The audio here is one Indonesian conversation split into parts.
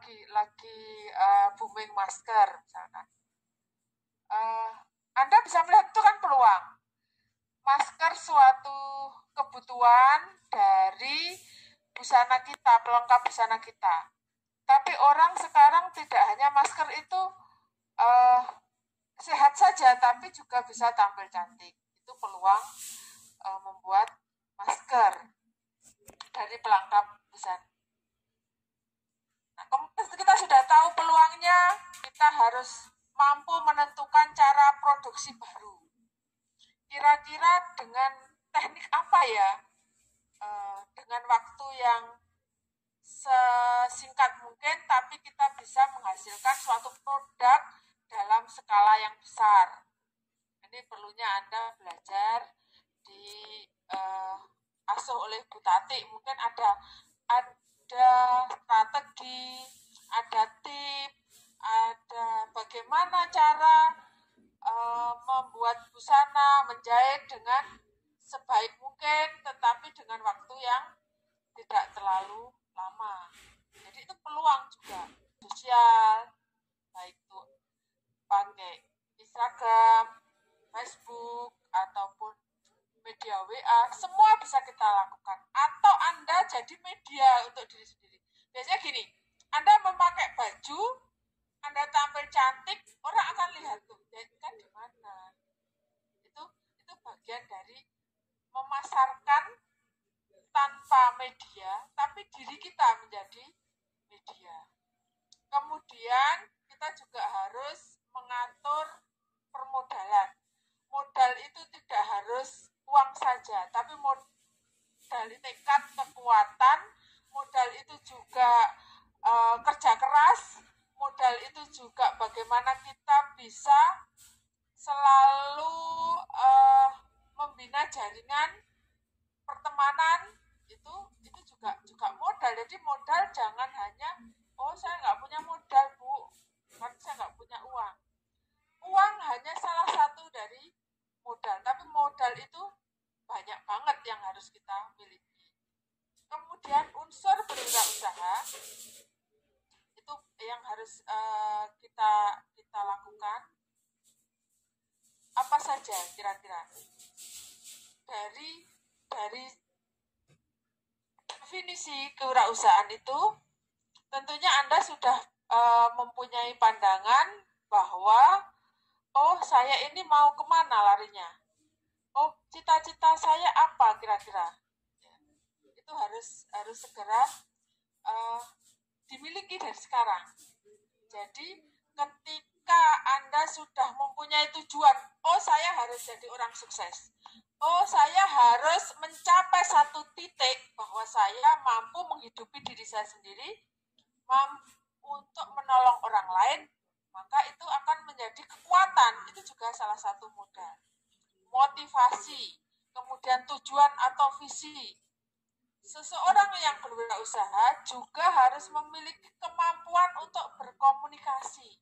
lagi booming masker misalkan. Anda bisa melihat itu kan peluang. Masker suatu kebutuhan dari busana kita, pelengkap busana kita. Tapi orang sekarang tidak hanya masker itu sehat saja, tapi juga bisa tampil cantik. Itu peluang membuat masker dari pelengkap busana. Nah, kita sudah tahu peluangnya, kita harus mampu menentukan cara produksi baru. Kira-kira dengan teknik apa ya? Dengan waktu yang sesingkat mungkin, tapi kita bisa menghasilkan suatu produk dalam skala yang besar. Ini perlunya Anda belajar di asuh oleh Bu Tati. Mungkin ada strategi, ada tips, ada bagaimana cara membuat busana, menjahit dengan sebaik mungkin, tetapi dengan waktu yang tidak terlalu lama. Jadi itu peluang juga sosial, baik itu pakai Instagram, Facebook, ataupun media WA, semua bisa kita lakukan. Atau Anda jadi media untuk diri sendiri. Biasanya gini, Anda memakai baju, Anda tampil cantik, orang akan lihat tuh, kan di mana. Itu bagian dari memasarkan tanpa media, tapi diri kita menjadi media. Kemudian kita juga harus mengatur permodalan. Modal itu tidak harus uang saja, tapi modal tekad, kekuatan, modal itu juga kerja keras, modal itu juga bagaimana kita bisa selalu membina jaringan pertemanan, itu juga modal. Jadi modal jangan hanya saya nggak punya modal Bu, kan saya nggak punya uang. Uang hanya salah satu dari modal, tapi modal itu banyak banget yang harus kita miliki. Kemudian unsur berwirausaha itu yang harus kita lakukan. Apa saja kira-kira? Dari definisi kewirausahaan itu, tentunya Anda sudah mempunyai pandangan bahwa saya ini mau kemana larinya? Cita-cita saya apa kira-kira? Itu harus segera dimiliki dari sekarang. Jadi ketika Anda sudah mempunyai tujuan, saya harus jadi orang sukses. Saya harus mencapai satu titik bahwa saya mampu menghidupi diri saya sendiri, mampu untuk menolong orang lain, maka itu akan menjadi kekuatan. Itu juga salah satu modal. Motivasi, kemudian tujuan atau visi. Seseorang yang berwirausaha juga harus memiliki kemampuan untuk berkomunikasi.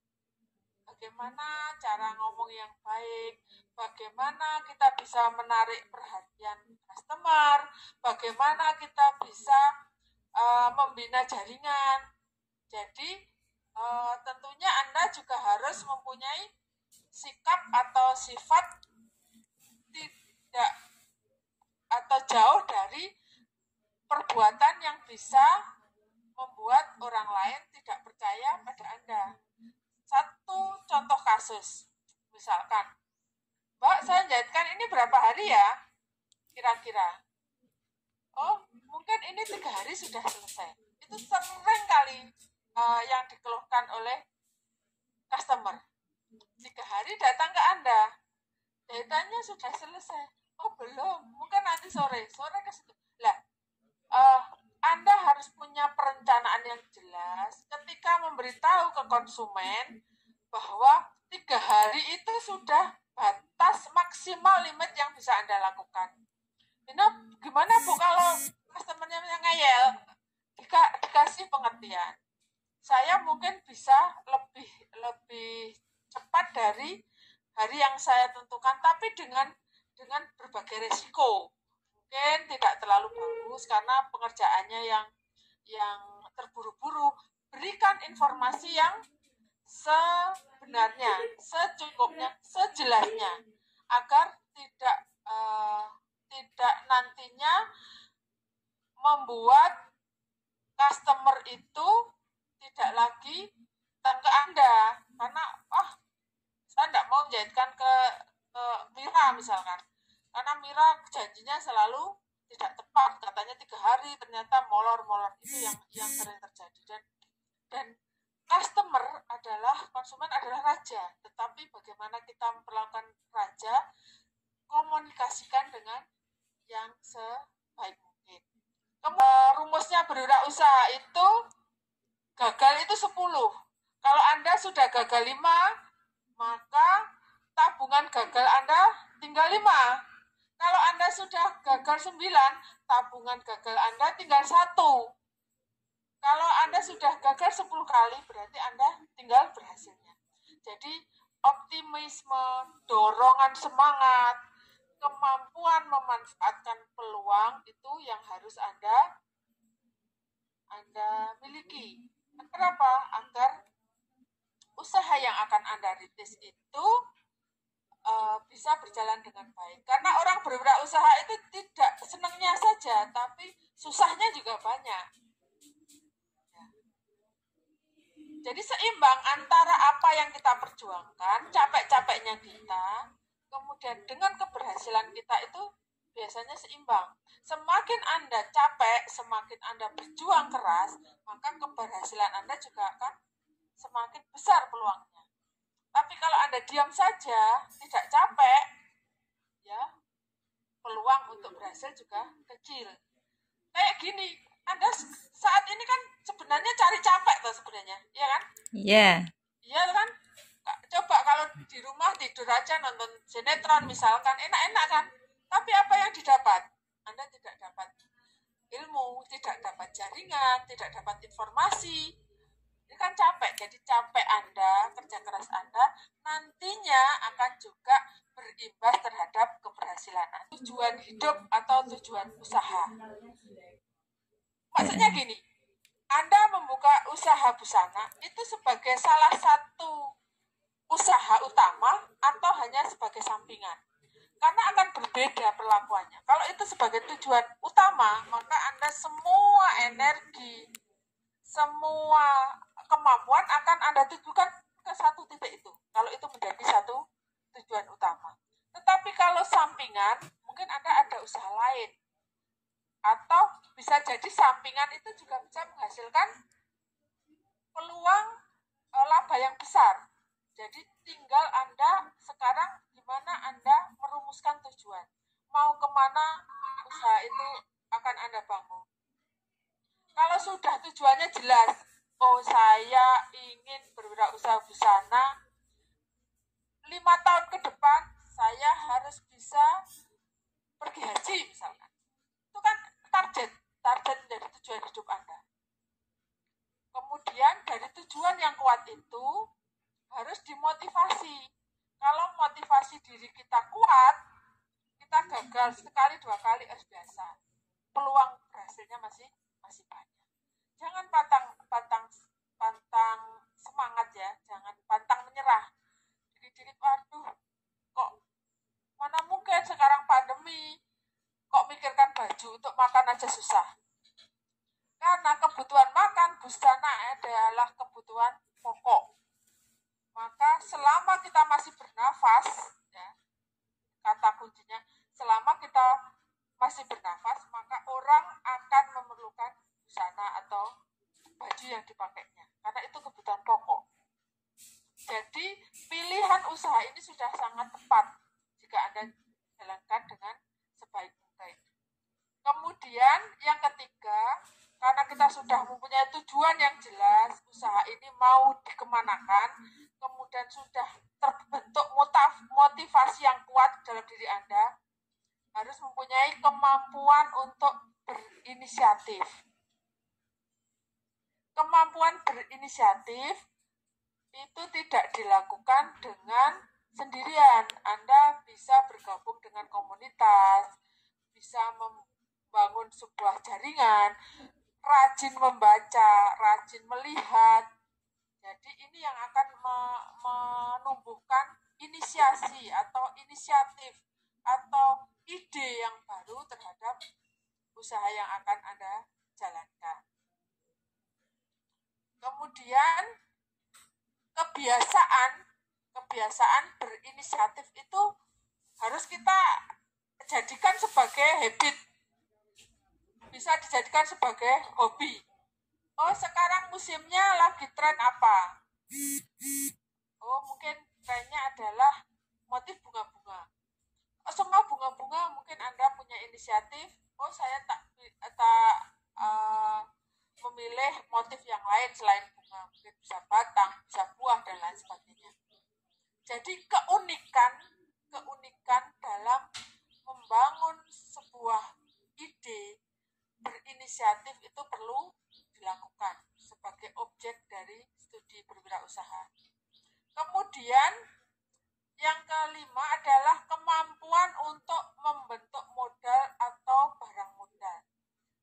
Bagaimana cara ngomong yang baik, bagaimana kita bisa menarik perhatian customer, bagaimana kita bisa membina jaringan. Jadi tentunya Anda juga harus mempunyai sikap atau sifat tidak atau jauh dari perbuatan yang bisa membuat orang lain tidak percaya pada Anda. Satu contoh kasus, misalkan, Mbak, saya jahitkan ini berapa hari ya? Kira-kira. Mungkin ini 3 hari sudah selesai. Itu sering kali yang dikeluhkan oleh customer. 3 hari datang ke Anda, jahitannya sudah selesai. Belum, mungkin nanti sore ke situ. Lah, Anda harus punya perencanaan yang jelas ketika memberitahu ke konsumen bahwa 3 hari itu sudah batas maksimal limit yang bisa Anda lakukan. Gimana Bu kalau customer-nya ngeyel? Dikasih pengertian. Saya mungkin bisa lebih cepat dari hari yang saya tentukan, tapi dengan berbagai risiko. Mungkin tidak terlalu bagus karena pengerjaannya yang terburu-buru. Berikan informasi yang sebenarnya, secukupnya, sejelasnya, agar tidak nantinya membuat customer itu tidak lagi datang ke Anda karena saya tidak mau menjahitkan ke Mira misalkan, karena Mira janjinya selalu tidak tepat, katanya 3 hari ternyata molor itu yang sering terjadi. Dan konsumen adalah raja, tetapi bagaimana kita memperlakukan raja, komunikasikan dengan yang sebaik mungkin. Rumusnya berwirausaha itu gagal itu 10. Kalau Anda sudah gagal 5, maka tabungan gagal Anda tinggal 5. Kalau Anda sudah gagal 9, tabungan gagal Anda tinggal 1. Kalau Anda sudah gagal 10 kali, berarti Anda tinggal berhasilnya. Jadi, optimisme, dorongan semangat, kemampuan memanfaatkan peluang itu yang harus Anda miliki. Kenapa? Agar usaha yang akan Anda rintis itu bisa berjalan dengan baik. Karena orang berwirausaha itu tidak senangnya saja, tapi susahnya juga banyak. Jadi seimbang antara apa yang kita perjuangkan, capek-capeknya kita, kemudian dengan keberhasilan kita itu biasanya seimbang. Semakin Anda capek, semakin Anda berjuang keras, maka keberhasilan Anda juga akan semakin besar peluangnya. Tapi kalau Anda diam saja, tidak capek, ya peluang untuk berhasil juga kecil. Kayak gini, Anda saat ini kan sebenarnya cari capek tuh sebenarnya, iya kan? Iya. Iya kan? Coba kalau di rumah tidur aja nonton sinetron misalkan, enak-enak kan? Tapi apa yang didapat? Anda tidak dapat ilmu, tidak dapat jaringan, tidak dapat informasi. Ini kan capek, jadi capek Anda, kerja keras Anda, nantinya akan juga berimbas terhadap keberhasilan Anda. Tujuan hidup atau tujuan usaha. Maksudnya gini, Anda membuka usaha busana itu sebagai salah satu usaha utama atau hanya sebagai sampingan? Karena akan berbeda perlakuannya. Kalau itu sebagai tujuan utama, maka Anda semua energi, semua kemampuan akan Anda tujukan ke satu titik itu. Kalau itu menjadi satu tujuan utama. Tetapi kalau sampingan, mungkin Anda ada usaha lain. Atau bisa jadi sampingan itu juga bisa menghasilkan peluang laba yang besar. Jadi tinggal Anda sekarang gimana Anda merumuskan tujuan. Mau kemana usaha itu akan Anda bangun. Kalau sudah tujuannya jelas, saya ingin berwirausaha busana, 5 tahun ke depan saya harus bisa pergi haji misalkan. Itu kan target menjadi tujuan hidup Anda. Kemudian dari tujuan yang kuat itu harus dimotivasi. Kalau motivasi diri kita kuat, kita gagal sekali 2 kali biasa. Peluang berhasilnya masih banyak. Jangan pantang semangat ya, jangan pantang menyerah. Dikit-dikit waduh, kok mana mungkin sekarang pandemi, kok mikirkan baju untuk makan aja susah. Karena kebutuhan makan busana adalah kebutuhan pokok. Maka selama kita masih bernafas, ya, kata kuncinya, selama kita masih bernafas, maka orang akan memerlukan busana atau baju yang dipakainya. Karena itu kebutuhan pokok. Jadi pilihan usaha ini sudah sangat tepat jika Anda jalankan dengan sebaik mungkin. Kemudian yang ketiga, karena kita sudah mempunyai tujuan yang jelas, usaha ini mau dikemanakan, kemudian sudah terbentuk motivasi yang kuat dalam diri Anda, harus mempunyai kemampuan untuk berinisiatif. Kemampuan berinisiatif itu tidak dilakukan dengan sendirian. Anda bisa bergabung dengan komunitas, bisa membangun sebuah jaringan, rajin membaca, rajin melihat, Jadi ini yang akan menumbuhkan inisiasi atau inisiatif atau ide yang baru terhadap usaha yang akan Anda jalankan. Kemudian kebiasaan berinisiatif itu harus kita jadikan sebagai habit, bisa dijadikan sebagai hobi. Oh, sekarang musimnya lagi tren apa? Oh, mungkin trennya adalah motif bunga-bunga. Oh, semua bunga-bunga mungkin Anda punya inisiatif. Oh, saya tak memilih motif yang lain selain bunga, mungkin bisa batang, bisa buah dan lain sebagainya. Jadi keunikan dalam membangun sebuah ide berinisiatif itu perlu dilakukan sebagai objek dari studi berwirausaha. Kemudian yang kelima adalah kemampuan untuk membentuk modal atau barang modal.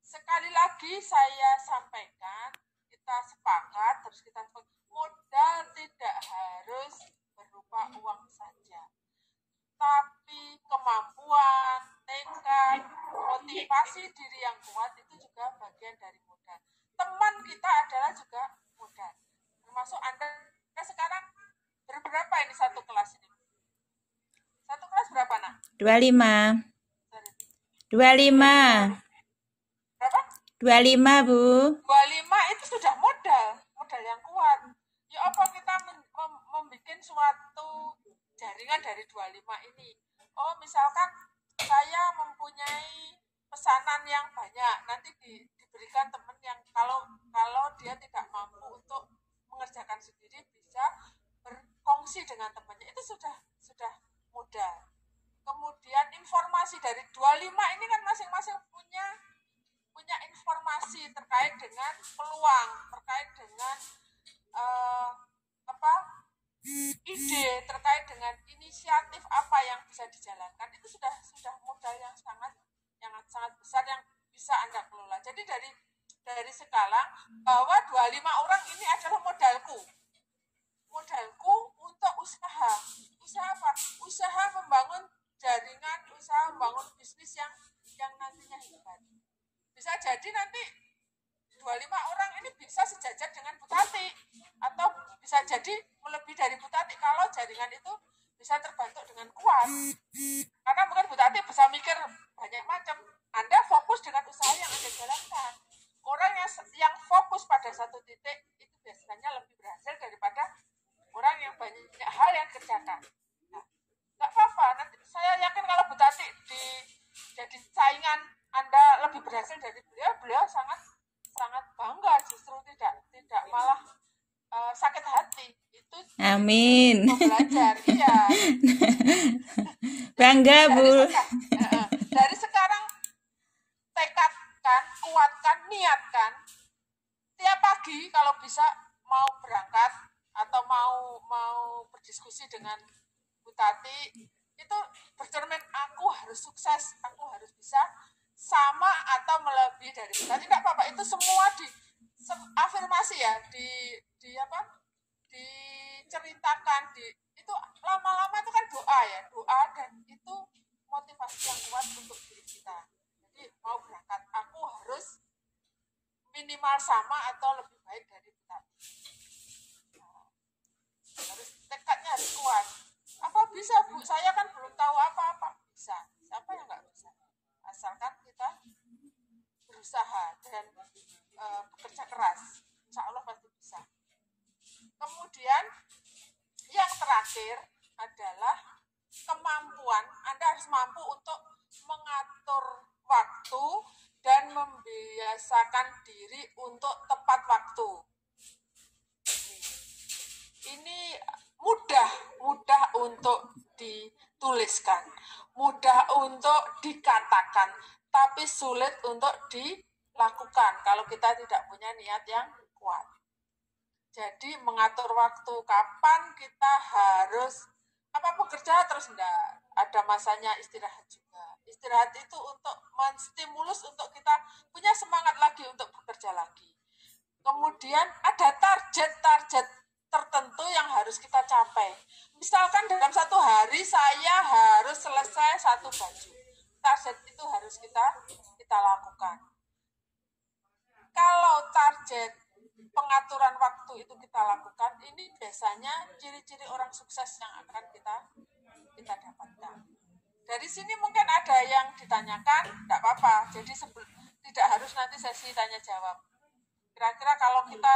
Sekali lagi saya sampaikan, kita sepakat, terus kita modal tidak harus berupa uang saja, tapi kemampuan, tekad, motivasi diri yang kuat itu juga bagian dari modal. Teman kita adalah juga modal. Termasuk Anda sekarang berapa ini satu kelas ini? Satu kelas berapa, Nak? 25. 25. Berapa? 25, Bu. 25 itu sudah modal yang kuat. Ya apa kita membuat suatu jaringan dari 25 ini. Oh, misalkan saya mempunyai pesanan yang banyak, nanti diberikan teman yang kalau dia tidak mampu untuk mengerjakan sendiri bisa berkongsi dengan temannya. Itu sudah modal. Kemudian informasi dari 25 ini kan masing-masing punya informasi terkait dengan peluang, terkait dengan ide, terkait dengan inisiatif apa yang bisa dijalankan. Itu sudah modal yang sangat besar yang bisa Anda kelola. Jadi dari sekarang bahwa 25 orang ini adalah modalku untuk usaha apa? Usaha membangun jaringan, usaha membangun bisnis yang nantinya hebat. Bisa jadi nanti 25 orang ini bisa sejajar dengan Bu Tati, atau bisa jadi melebihi dari Bu Tati kalau jaringan itu bisa terbentuk dengan kuat. Karena mungkin Bu Tati bisa mikir banyak macam. Anda fokus dengan usaha yang Anda jalankan. Orang yang fokus pada satu titik itu biasanya lebih berhasil daripada orang yang banyak hal yang kerjakan. Nah, nggak apa-apa. Nanti saya yakin kalau Bu Tati jadi saingan Anda lebih berhasil dari beliau sangat bangga, justru tidak malah sakit hati. Itu amin. Belajar, iya. Bangga, Bu. Dari sekarang tekadkan, kuatkan, niatkan. Tiap pagi kalau bisa mau berangkat atau mau berdiskusi dengan Bu Tati, itu bercermin aku harus sukses, aku harus bisa sama atau melebihi dari kita. Tidak apa-apa, itu semua afirmasi ya, diceritakan, itu lama-lama itu kan doa dan itu motivasi yang kuat untuk diri kita. Jadi mau berangkat, aku harus minimal sama atau lebih baik dari kita. Harus tekadnya harus kuat. Apa bisa, Bu? Saya kan belum tahu apa-apa. Bisa. Siapa yang nggak bisa? Asalkan kita berusaha dan bekerja keras, insya Allah pasti bisa. Kemudian yang terakhir adalah kemampuan. Anda harus mampu untuk mengatur waktu dan membiasakan diri untuk tepat waktu. Ini mudah untuk dituliskan, mudah untuk dikatakan, tapi sulit untuk dilakukan kalau kita tidak punya niat yang kuat. Jadi mengatur waktu, kapan kita harus bekerja terus enggak, ada masanya istirahat juga. Istirahat itu untuk menstimulus untuk kita punya semangat lagi untuk bekerja lagi. Kemudian ada target tertentu yang harus kita capai. Misalkan dalam satu hari saya harus selesai satu baju. Target itu harus kita lakukan. Kalau target pengaturan waktu itu kita lakukan, ini biasanya ciri-ciri orang sukses yang akan kita dapatkan. Dari sini mungkin ada yang ditanyakan, tidak apa-apa. Jadi tidak harus nanti sesi tanya jawab. Kira-kira kalau kita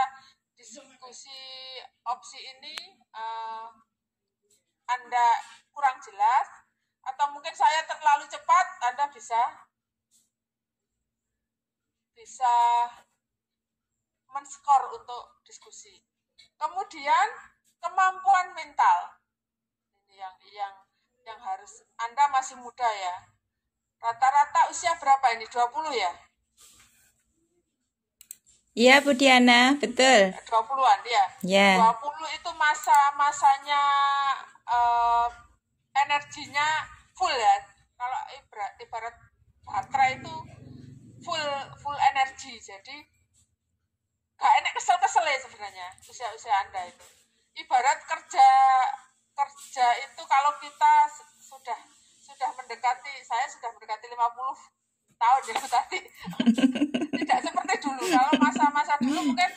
diskusi opsi ini Anda kurang jelas atau mungkin saya terlalu cepat, Anda bisa men-skor untuk diskusi. Kemudian kemampuan mental. Ini yang harus, Anda masih muda ya. Rata-rata usia berapa ini? 20 ya? Iya, Bu Diana, betul. 20-an ya. Ya. 20 itu masanya energinya full ya. Kalau ibarat baterai itu full energi. Jadi gak enak kesel-kesel ya sebenarnya usia Anda itu. Ibarat kerja itu kalau kita sudah mendekati, saya sudah mendekati 50 tahun ya tadi. Tidak seperti dulu. Kalau masa-masa dulu mungkin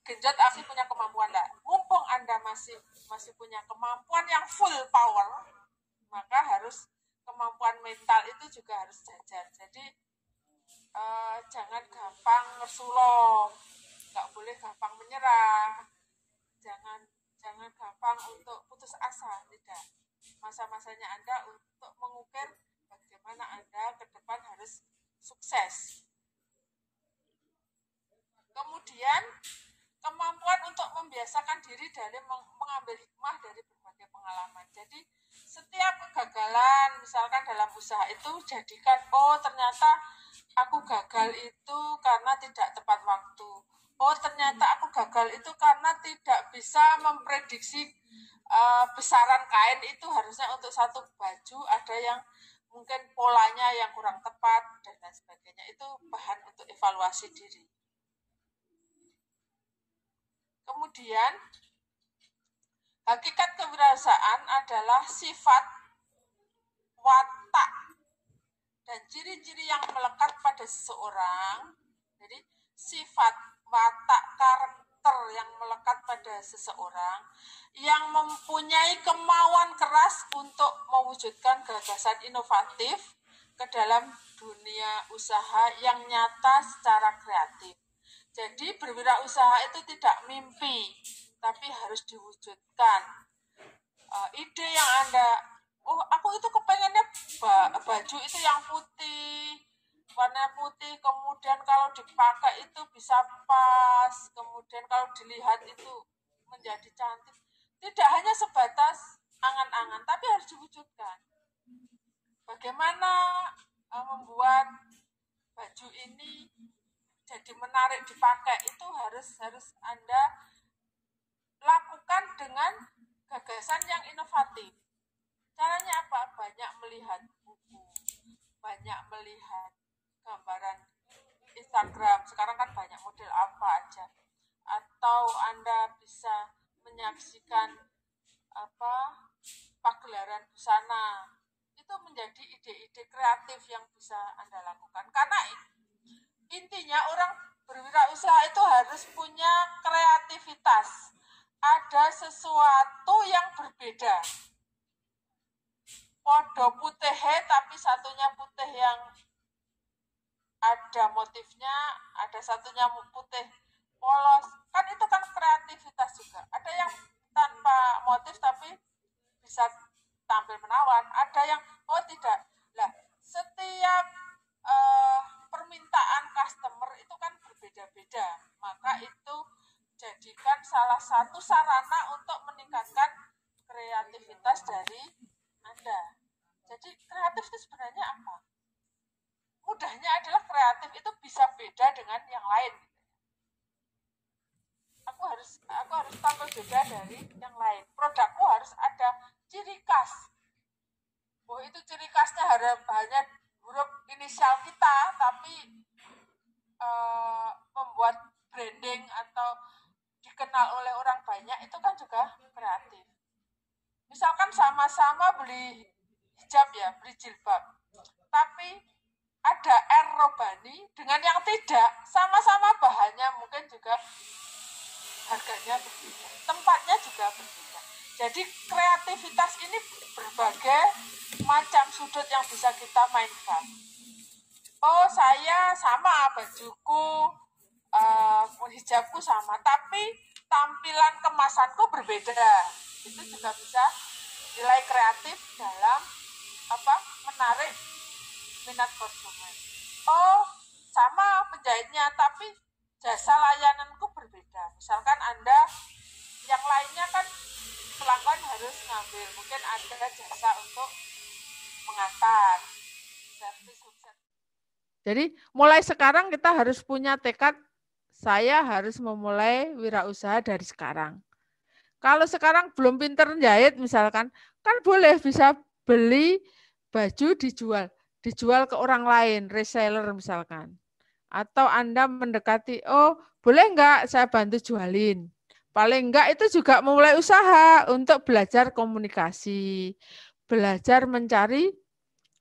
genjot aku punya kemampuan enggak. Mumpung Anda masih punya kemampuan yang full power, maka harus kemampuan mental itu juga harus jajar. Jadi jangan gampang ngesulong, nggak boleh gampang menyerah, jangan gampang untuk putus asa, tidak. Masa-masanya Anda untuk mengukir bagaimana Anda ke depan harus sukses. Kemudian kemampuan untuk membiasakan diri dari mengambil hikmah dari berbagai pengalaman. Jadi setiap kegagalan, misalkan dalam usaha itu jadikan, oh ternyata aku gagal itu karena tidak tepat waktu. Oh ternyata aku gagal itu karena tidak bisa memprediksi besaran kain itu harusnya untuk satu baju ada yang mungkin polanya yang kurang tepat dan lain sebagainya. Itu bahan untuk evaluasi diri. Kemudian hakikat kewirausahaan adalah sifat, watak, dan ciri-ciri yang melekat pada seseorang. Jadi sifat, watak, karakter yang melekat pada seseorang yang mempunyai kemauan keras untuk mewujudkan gagasan inovatif ke dalam dunia usaha yang nyata secara kreatif. Jadi berwirausaha itu tidak mimpi, tapi harus diwujudkan. Ide yang Anda, oh aku itu kepengennya baju itu yang putih, warna putih, kemudian kalau dipakai itu bisa pas, kemudian kalau dilihat itu menjadi cantik. Tidak hanya sebatas angan-angan, tapi harus diwujudkan. Bagaimana membuat baju ini jadi menarik dipakai, itu harus Anda lakukan dengan gagasan yang inovatif. Caranya apa? Banyak melihat buku, banyak melihat gambaran Instagram. Sekarang kan banyak model apa aja. Atau Anda bisa menyaksikan pagelaran busana. Itu menjadi ide-ide kreatif yang bisa Anda lakukan. Karena intinya orang berwirausaha itu harus punya kreativitas. Ada sesuatu yang berbeda. Podo putih tapi satunya putih yang ada motifnya, ada satunya putih polos. Kan itu kan kreativitas juga. Ada yang tanpa motif tapi bisa tampil menawan. Ada yang oh tidak. Lah, setiap permintaan customer itu kan berbeda-beda. Maka itu jadikan salah satu sarana untuk meningkatkan kreativitas dari Anda. Jadi kreatif itu sebenarnya apa? Mudahnya adalah kreatif itu bisa beda dengan yang lain. Aku harus tampil beda dari yang lain. Produkku harus ada ciri khas. Oh itu ciri khasnya hanya huruf inisial kita, tapi membuat branding atau dikenal oleh orang banyak itu kan juga kreatif. Misalkan sama-sama beli hijab ya, beli jilbab. Tapi ada robani dengan yang tidak, sama-sama bahannya mungkin juga harganya berbeda, tempatnya juga berbeda. Jadi kreativitas ini berbagai macam sudut yang bisa kita mainkan. Oh, saya sama bajuku, hijabku sama, tapi tampilan kemasanku berbeda. Itu juga bisa nilai kreatif dalam menarik minat konsumen. Oh, sama penjahitnya, tapi jasa layananku berbeda. Misalkan Anda, yang lainnya kan pelanggan harus ngambil, mungkin ada jasa untuk mengantar. Jadi mulai sekarang kita harus punya tekad, saya harus memulai wirausaha dari sekarang. Kalau sekarang belum pinter jahit misalkan, kan boleh bisa beli baju dijual ke orang lain, reseller misalkan. Atau Anda mendekati, oh boleh enggak saya bantu jualin. Paling enggak itu juga memulai usaha untuk belajar komunikasi, belajar mencari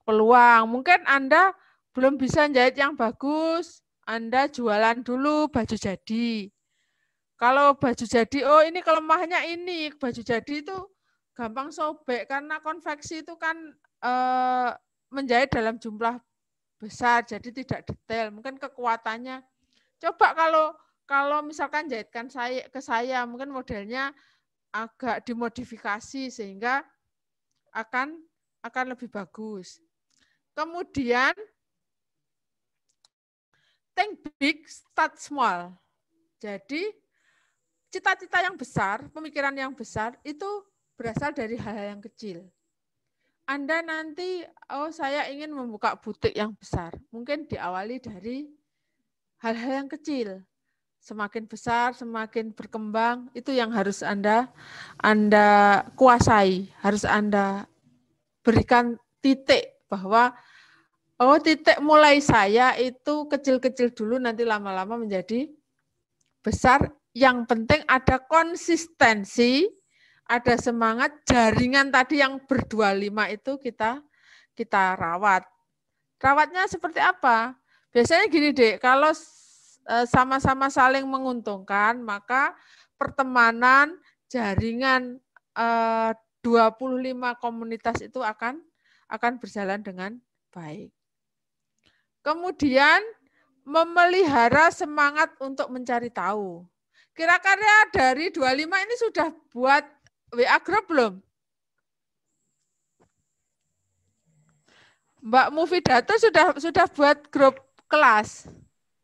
peluang. Mungkin Anda belum bisa jahit yang bagus, Anda jualan dulu baju jadi. Kalau baju jadi, oh ini kelemahannya ini, baju jadi itu gampang sobek karena konveksi itu kan menjahit dalam jumlah besar, jadi tidak detail. Mungkin kekuatannya. Coba kalau misalkan jahitkan ke saya, mungkin modelnya agak dimodifikasi sehingga akan lebih bagus. Kemudian think big, start small. Jadi cita-cita yang besar, pemikiran yang besar itu berasal dari hal-hal yang kecil. Anda nanti, oh saya ingin membuka butik yang besar. Mungkin diawali dari hal-hal yang kecil. Semakin besar, semakin berkembang, itu yang harus Anda kuasai. Harus Anda berikan titik bahwa oh titik mulai saya itu kecil-kecil dulu, nanti lama-lama menjadi besar. Yang penting ada konsistensi, ada semangat, jaringan tadi yang ber-25 itu kita rawat. Rawatnya seperti apa? Biasanya gini Dek, kalau sama-sama saling menguntungkan, maka pertemanan, jaringan 25 komunitas itu akan berjalan dengan baik. Kemudian memelihara semangat untuk mencari tahu. Kira-kira dari 25 ini sudah buat WA group belum? Mbak Mufidato sudah buat grup kelas?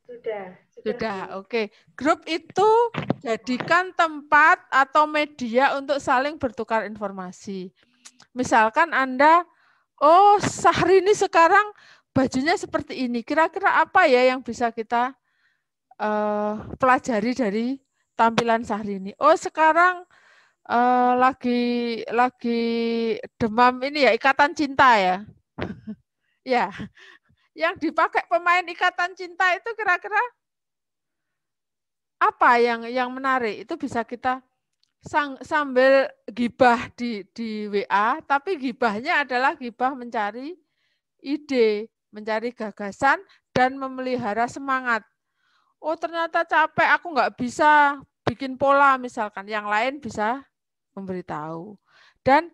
Sudah, oke. Grup itu jadikan tempat atau media untuk saling bertukar informasi. Misalkan Anda, oh Syahrini sekarang bajunya seperti ini. Kira-kira apa ya yang bisa kita pelajari dari tampilan Syahrini? Oh sekarang lagi demam ini ya, ikatan cinta ya. Ya, yang dipakai pemain ikatan cinta itu kira-kira apa yang menarik? Itu bisa kita sambil gibah di WA, tapi gibahnya adalah gibah mencari ide, mencari gagasan, dan memelihara semangat. Oh ternyata capek, aku nggak bisa bikin pola misalkan, yang lain bisa memberitahu. Dan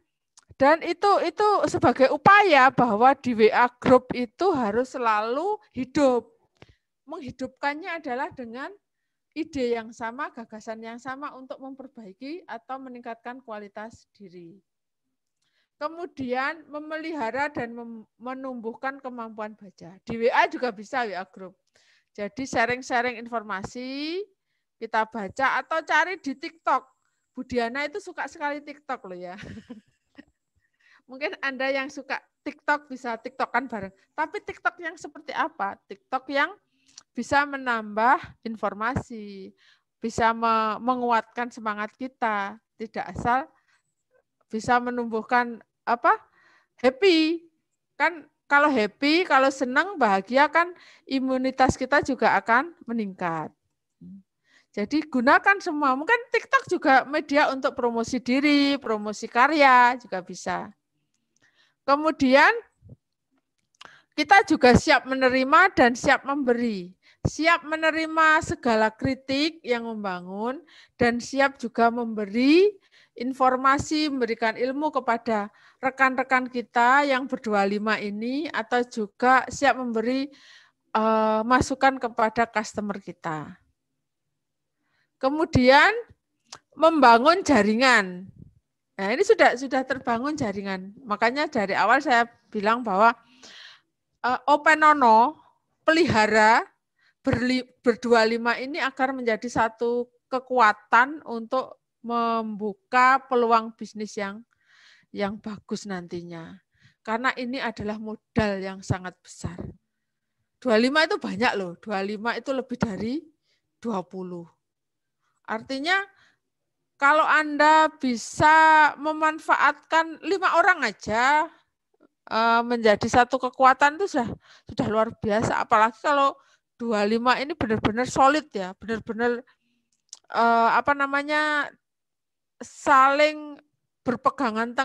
itu sebagai upaya bahwa di WA group itu harus selalu hidup. Menghidupkannya adalah dengan ide yang sama, gagasan yang sama untuk memperbaiki atau meningkatkan kualitas diri. Kemudian memelihara dan menumbuhkan kemampuan baca. Di WA juga bisa WA group. Jadi sharing-sharing informasi, kita baca atau cari di TikTok. Bu Diana itu suka sekali TikTok loh ya. Mungkin Anda yang suka TikTok bisa TikTokan bareng. Tapi TikTok yang seperti apa? TikTok yang bisa menambah informasi, bisa menguatkan semangat kita, tidak asal bisa menumbuhkan happy. Kan kalau happy, kalau senang, bahagia kan imunitas kita juga akan meningkat. Jadi gunakan semua. Mungkin TikTok juga media untuk promosi diri, promosi karya juga bisa. Kemudian kita juga siap menerima dan siap memberi. Siap menerima segala kritik yang membangun dan siap juga memberi informasi, memberikan ilmu kepada rekan-rekan kita yang ber25 ini, atau juga siap memberi masukan kepada customer kita. Kemudian membangun jaringan. Nah, ini sudah terbangun jaringan. Makanya dari awal saya bilang bahwa Openono pelihara ber25 ini agar menjadi satu kekuatan untuk membuka peluang bisnis yang bagus nantinya. Karena ini adalah modal yang sangat besar. 25 itu banyak loh, 25 itu lebih dari 20. Artinya kalau Anda bisa memanfaatkan 5 orang aja menjadi satu kekuatan itu sudah luar biasa. Apalagi kalau 25 ini benar-benar solid ya, benar-benar saling berpegangan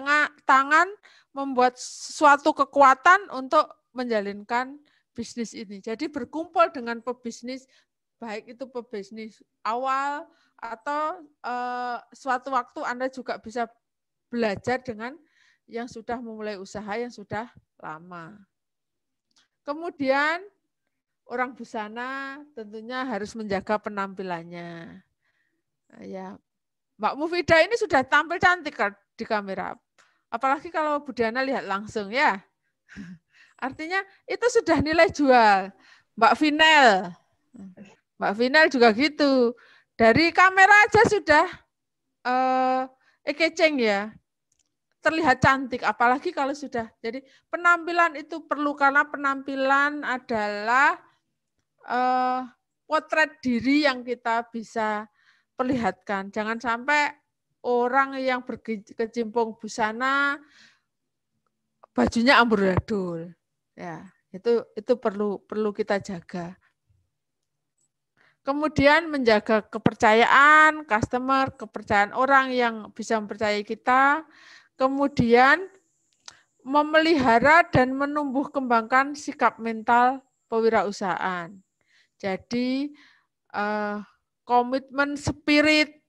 tangan membuat suatu kekuatan untuk menjalinkan bisnis ini. Jadi berkumpul dengan pebisnis, baik itu pebisnis awal atau suatu waktu Anda juga bisa belajar dengan yang sudah memulai usaha yang sudah lama. Kemudian orang busana tentunya harus menjaga penampilannya. Ya, Mbak Mufidah ini sudah tampil cantik di kamera. Apalagi kalau Bu Diana lihat langsung ya. Artinya itu sudah nilai jual. Mbak Vinel juga gitu. Dari kamera aja sudah keceng ya. Terlihat cantik, apalagi kalau sudah. Jadi penampilan itu perlu, karena penampilan adalah potret diri yang kita bisa perlihatkan. Jangan sampai orang yang berkecimpung busana bajunya amburadul. Ya, itu perlu kita jaga. Kemudian menjaga kepercayaan customer, kepercayaan orang yang bisa mempercayai kita. Kemudian memelihara dan menumbuh kembangkan sikap mental pewirausahaan. Jadi komitmen, spirit,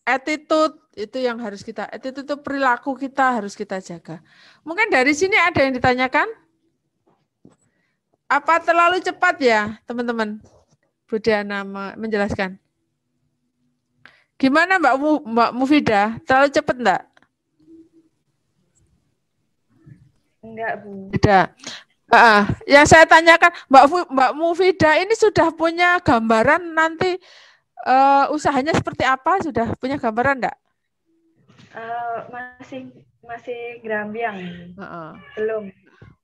attitude itu yang harus kita, attitude itu perilaku kita harus kita jaga. Mungkin dari sini ada yang ditanyakan? Apa terlalu cepat ya, teman-teman? Bu Diana menjelaskan. Gimana Mbak Mufidah? Terlalu cepat enggak? Enggak, Bu. Tidak. Yang saya tanyakan, Mbak Mufidah ini sudah punya gambaran nanti usahanya seperti apa? Sudah punya gambaran enggak? Masih gerambiang. Belum.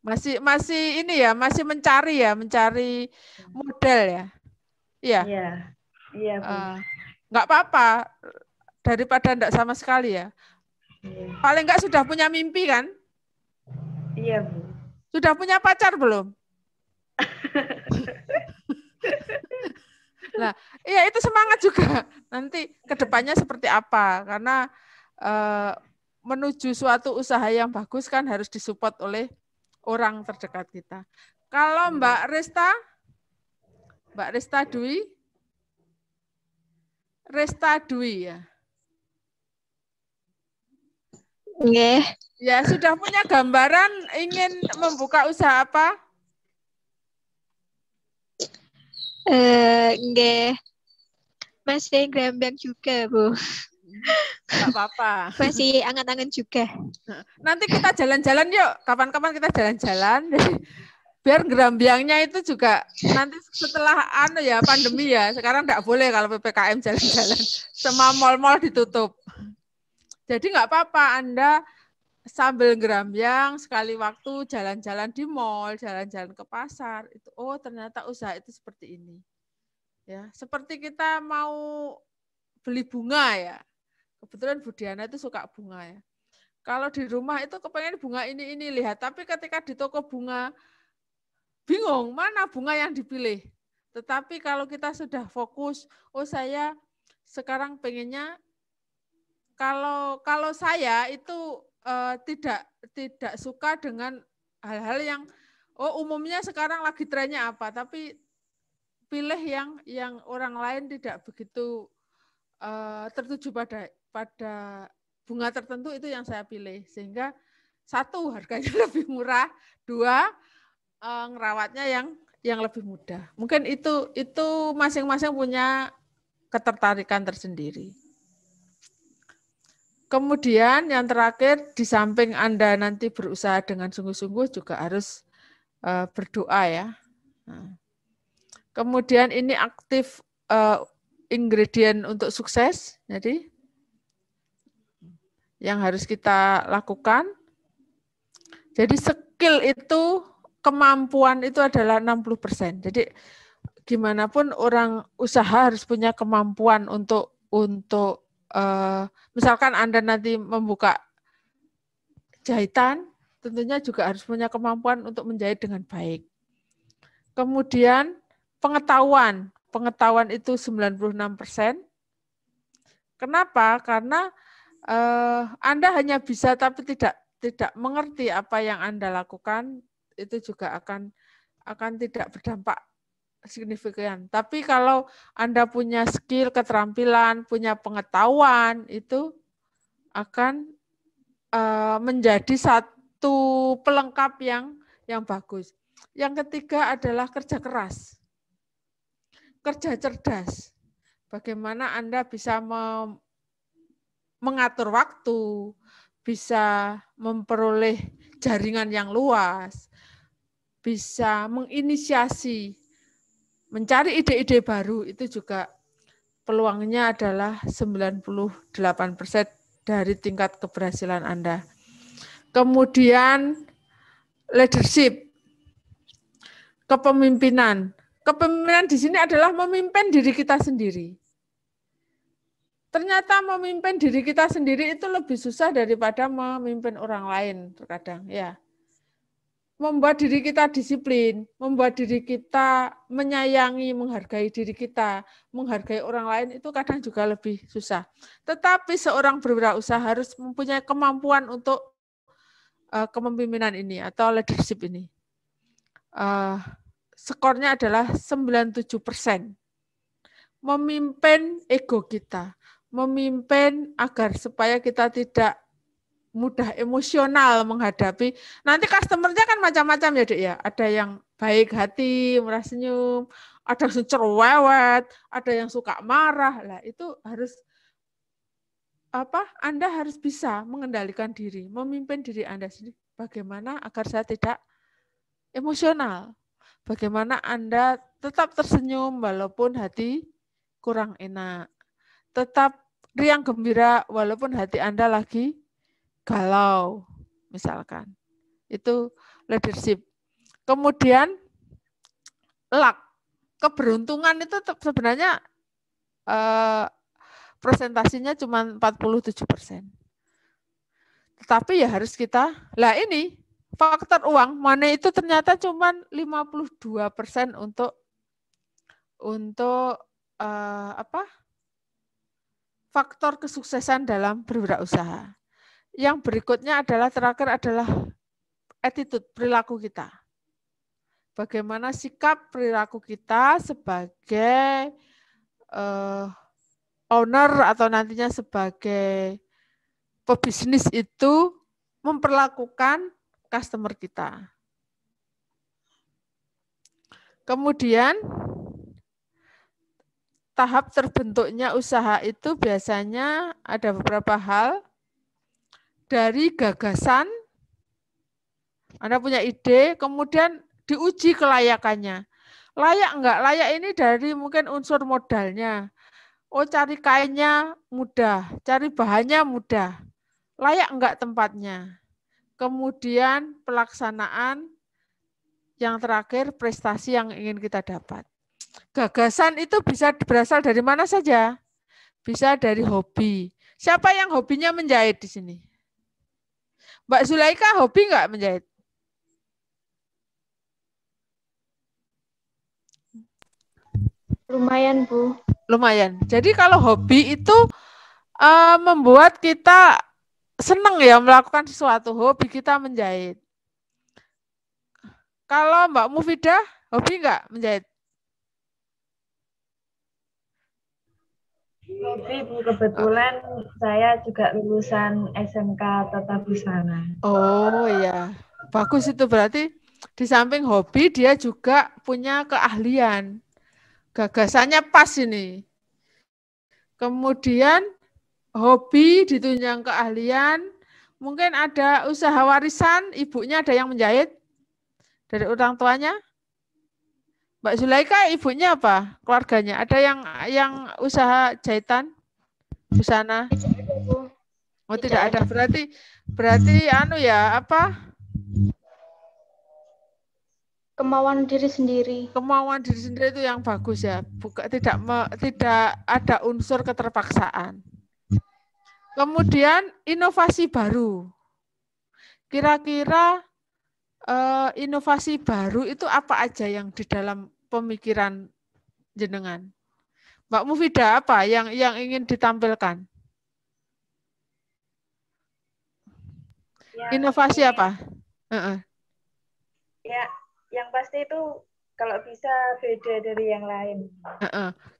Masih ini ya, masih mencari model ya. Iya. Iya, Bu. Enggak apa-apa daripada enggak sama sekali ya. Iya. Paling enggak sudah punya mimpi kan? Iya, Bu. Sudah punya pacar belum? Nah, iya itu semangat juga. Nanti ke depannya seperti apa? Karena menuju suatu usaha yang bagus kan harus disupport oleh orang terdekat kita. Kalau Mbak Resta Dwi ya. Nggih. Ya, sudah punya gambaran ingin membuka usaha apa? Nggih. Masih grambang juga, Bu. Enggak apa-apa. Masih angan-angan juga. Nanti kita jalan-jalan yuk. Kapan-kapan kita jalan-jalan. Biar gerambiangnya itu juga nanti setelah pandemi ya. Sekarang enggak boleh kalau PPKM jalan-jalan. Semua mal-mal ditutup. Jadi enggak apa-apa Anda sambil gerambiang sekali waktu jalan-jalan di mal, jalan-jalan ke pasar. Itu ternyata usaha itu seperti ini. Ya, seperti kita mau beli bunga ya. Kebetulan Bu Diana itu suka bunga ya. Kalau di rumah itu kepengen bunga ini lihat, tapi ketika di toko bunga bingung mana bunga yang dipilih. Tetapi kalau kita sudah fokus, saya sekarang pengennya kalau saya itu tidak suka dengan hal-hal yang umumnya sekarang lagi trennya apa, tapi pilih yang orang lain tidak begitu tertuju pada bunga tertentu, itu yang saya pilih, sehingga satu, harganya lebih murah, dua, ngerawatnya yang lebih mudah. Mungkin itu masing-masing punya ketertarikan tersendiri. Kemudian yang terakhir, di samping Anda nanti berusaha dengan sungguh-sungguh juga harus berdoa ya. Nah, kemudian ini aktif ingredient untuk sukses. Jadi yang harus kita lakukan. Jadi skill itu, kemampuan itu adalah 60%. Jadi gimana pun orang usaha harus punya kemampuan untuk misalkan Anda nanti membuka jahitan, tentunya juga harus punya kemampuan untuk menjahit dengan baik. Kemudian pengetahuan itu 96%. Kenapa? Karena Anda hanya bisa tapi tidak mengerti apa yang Anda lakukan, itu juga akan tidak berdampak signifikan. Tapi kalau Anda punya skill, keterampilan, punya pengetahuan, itu akan menjadi satu pelengkap yang bagus. Yang ketiga adalah kerja keras, kerja cerdas. Bagaimana Anda bisa mengatur waktu, bisa memperoleh jaringan yang luas, bisa menginisiasi, mencari ide-ide baru, itu juga peluangnya adalah 98% dari tingkat keberhasilan Anda. Kemudian leadership, kepemimpinan. Kepemimpinan di sini adalah memimpin diri kita sendiri. Ternyata memimpin diri kita sendiri itu lebih susah daripada memimpin orang lain terkadang, ya. Membuat diri kita disiplin, membuat diri kita menyayangi, menghargai diri kita, menghargai orang lain, itu kadang juga lebih susah. Tetapi seorang berwirausaha harus mempunyai kemampuan untuk kepemimpinan ini atau leadership ini. Skornya adalah 97%. Memimpin ego kita, memimpin agar supaya kita tidak mudah emosional menghadapi. Nanti customer-nya kan macam-macam ya, Dek ya. Ada yang baik hati, murah senyum, ada yang cerewet, ada yang suka marah. Lah itu harus Anda harus bisa mengendalikan diri, memimpin diri Anda sendiri. Bagaimana agar saya tidak emosional? Bagaimana Anda tetap tersenyum walaupun hati kurang enak? Tetap riang gembira walaupun hati Anda lagi galau, misalkan. Itu leadership. Kemudian luck, keberuntungan itu sebenarnya presentasinya cuma 47%. Tetapi ya harus kita, ini faktor uang, money itu ternyata cuma 52% untuk faktor kesuksesan dalam berwirausaha. Yang berikutnya terakhir adalah attitude, perilaku kita. Bagaimana sikap perilaku kita sebagai owner atau nantinya sebagai pebisnis itu memperlakukan customer kita. Kemudian tahap terbentuknya usaha itu biasanya ada beberapa hal. Dari gagasan, Anda punya ide, kemudian diuji kelayakannya. Layak enggak? Layak ini dari mungkin unsur modalnya. Cari kainnya mudah, cari bahannya mudah. Layak enggak tempatnya? Kemudian pelaksanaan, yang terakhir prestasi yang ingin kita dapat. Gagasan itu bisa berasal dari mana saja? Bisa dari hobi. Siapa yang hobinya menjahit di sini? Mbak Zulaika hobi enggak menjahit? Lumayan, Bu. lumayan. Jadi kalau hobi itu membuat kita senang ya melakukan sesuatu. Hobi kita menjahit. Kalau Mbak Mufidah, hobi nggak menjahit? Hobi Bu, kebetulan saya juga lulusan SMK Tata Busana. Oh iya, bagus itu berarti di samping hobi dia juga punya keahlian. Gagasannya pas ini. Kemudian hobi ditunjang keahlian, mungkin ada usaha warisan, ibunya ada yang menjahit dari orang tuanya. Mbak Zulaika ibunya apa? Keluarganya ada yang usaha jahitan busana? Oh tidak ada. Berarti anu ya apa? Kemauan diri sendiri. Kemauan diri sendiri itu yang bagus ya. Tidak ada unsur keterpaksaan. Kemudian inovasi baru. Kira-kira inovasi baru itu apa aja yang di dalam pemikiran jenengan? Mbak Mufidah apa yang ingin ditampilkan? Ya, inovasi apa? Ya, yang pasti itu kalau bisa beda dari yang lain.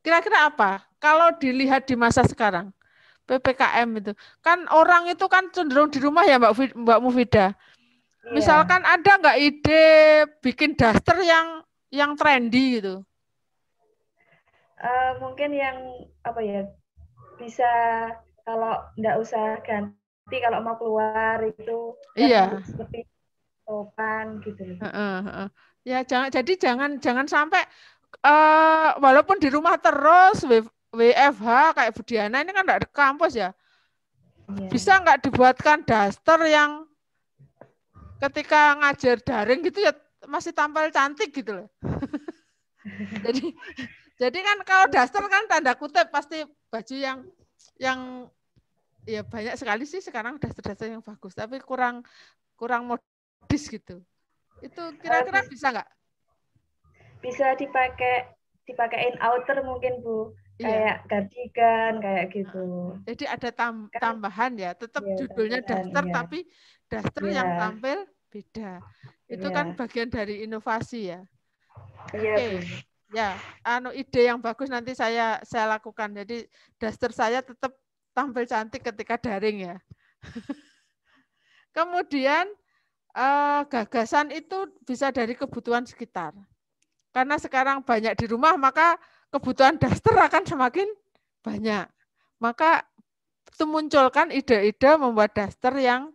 Kira-kira apa? Kalau dilihat di masa sekarang, PPKM itu kan orang itu kan cenderung di rumah ya Mbak Mufidah. Yeah. Misalkan ada nggak ide bikin daster yang trendy gitu? Mungkin yang apa ya, bisa kalau nggak usah ganti kalau mau keluar itu. Iya. Seperti topan gitu. Ya jangan sampai walaupun di rumah terus WFH kayak Budiana ini kan nggak di kampus ya. Yeah. Bisa nggak dibuatkan daster yang ketika ngajar daring gitu ya masih tampil cantik gitu loh. jadi kan kalau daster kan tanda kutip pasti baju yang ya banyak sekali sih sekarang daster-daster yang bagus tapi kurang modis gitu. Itu kira-kira bisa nggak? Bisa dipakein outer mungkin Bu. Kayak cardigan kayak gitu. Jadi ada tambahan ya, tetap judulnya daster tapi daster yang tampil beda. Itu kan bagian dari inovasi ya. Oke. Ya, ide yang bagus nanti saya lakukan. Jadi daster saya tetap tampil cantik ketika daring ya. Kemudian gagasan itu bisa dari kebutuhan sekitar. Karena sekarang banyak di rumah, maka kebutuhan daster akan semakin banyak. Maka itu munculkan ide-ide membuat daster yang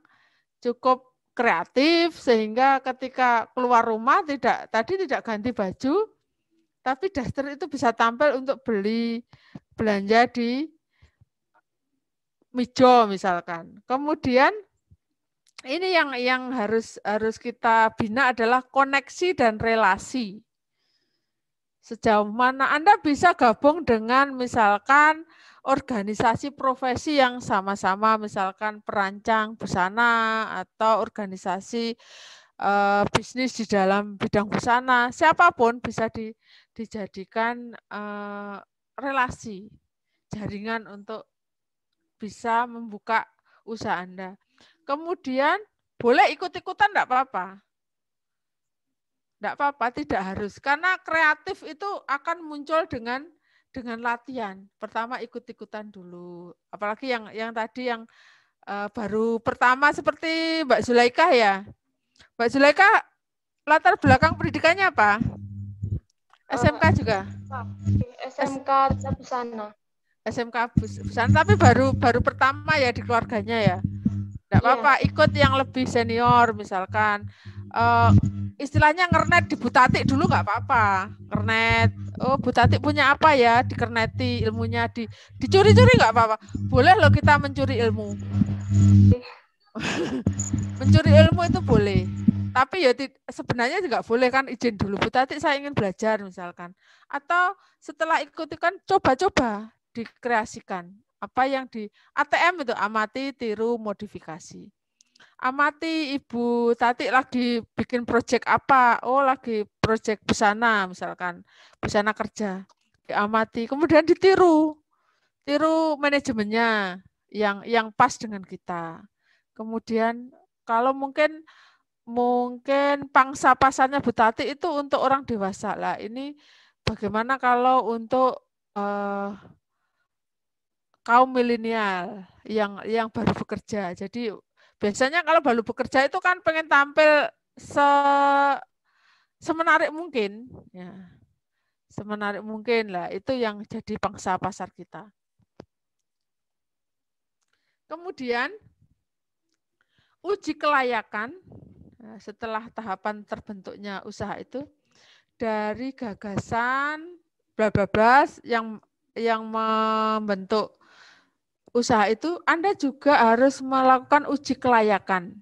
cukup kreatif sehingga ketika keluar rumah tidak ganti baju, tapi daster itu bisa tampil untuk belanja di Mijo misalkan. Kemudian ini yang harus kita bina adalah koneksi dan relasi. Sejauh mana Anda bisa gabung dengan misalkan organisasi profesi yang sama-sama misalkan perancang busana atau organisasi bisnis di dalam bidang busana, siapapun bisa dijadikan relasi, jaringan untuk bisa membuka usaha Anda. Kemudian boleh ikut-ikutan enggak apa-apa. Enggak apa-apa, tidak harus. Karena kreatif itu akan muncul dengan latihan. Pertama ikut-ikutan dulu. Apalagi yang tadi yang baru pertama seperti Mbak Zulaika ya. Mbak Zulaika latar belakang pendidikannya apa? SMK juga? SMK Tata Busana. SMK Busana, tapi baru pertama ya di keluarganya ya. Enggak apa-apa, ikut yang lebih senior misalkan. Istilahnya ngernet di Bu Tati dulu nggak apa-apa. Ngernet, oh Bu Tati punya apa ya, dikerneti ilmunya, dicuri-curi nggak apa-apa. Boleh loh kita mencuri ilmu. Mencuri ilmu itu boleh. Tapi ya sebenarnya juga boleh kan izin dulu. Bu Tati saya ingin belajar misalkan. Atau setelah ikut-ikutan coba-coba dikreasikan. Apa yang di ATM itu amati, tiru, modifikasi. Amati Ibu Tati lagi bikin proyek apa? Oh, lagi proyek busana misalkan, busana kerja. diamati, kemudian ditiru manajemennya yang pas dengan kita. Kemudian kalau mungkin pangsa pasarnya Bu Tati itu untuk orang dewasa lah. Ini bagaimana kalau untuk kaum milenial yang baru bekerja. Jadi biasanya kalau baru bekerja itu kan pengen tampil semenarik mungkin, ya. Semenarik mungkin lah, itu yang jadi pangsa pasar kita. Kemudian uji kelayakan setelah tahapan terbentuknya usaha itu dari gagasan bla bla bla yang membentuk usaha itu, Anda juga harus melakukan uji kelayakan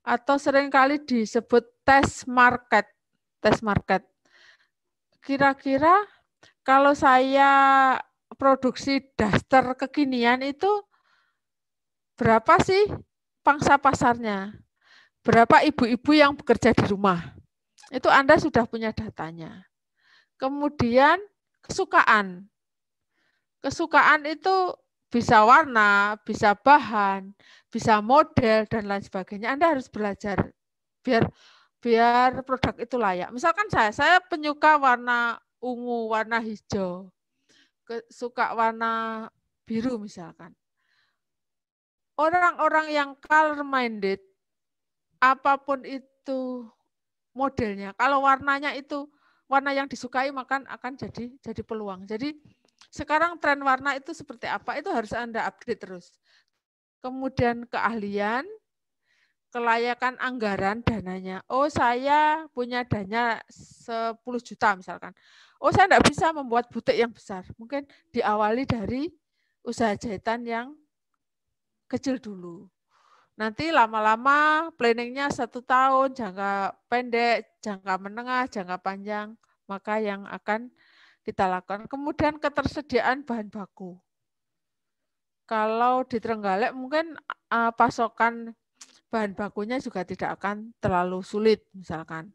atau seringkali disebut tes market. Tes market. Kira-kira kalau saya produksi daster kekinian itu berapa sih pangsa pasarnya? Berapa ibu-ibu yang bekerja di rumah? Itu Anda sudah punya datanya. Kemudian kesukaan. Kesukaan itu bisa warna, bisa bahan, bisa model, dan lain sebagainya. Anda harus belajar biar produk itu layak. Misalkan saya penyuka warna ungu, warna hijau, suka warna biru misalkan. Orang-orang yang color minded, apapun itu modelnya, kalau warnanya itu warna yang disukai, maka akan jadi peluang. Jadi sekarang tren warna itu seperti apa, itu harus Anda update terus. Kemudian keahlian, kelayakan anggaran dananya. Oh, saya punya dana 10 juta misalkan. Oh, saya tidak bisa membuat butik yang besar. Mungkin diawali dari usaha jahitan yang kecil dulu. Nanti lama-lama planningnya 1 tahun, jangka pendek, jangka menengah, jangka panjang. Maka yang akan kita lakukan. Kemudian ketersediaan bahan baku. Kalau di Trenggalek mungkin pasokan bahan bakunya juga tidak akan terlalu sulit misalkan.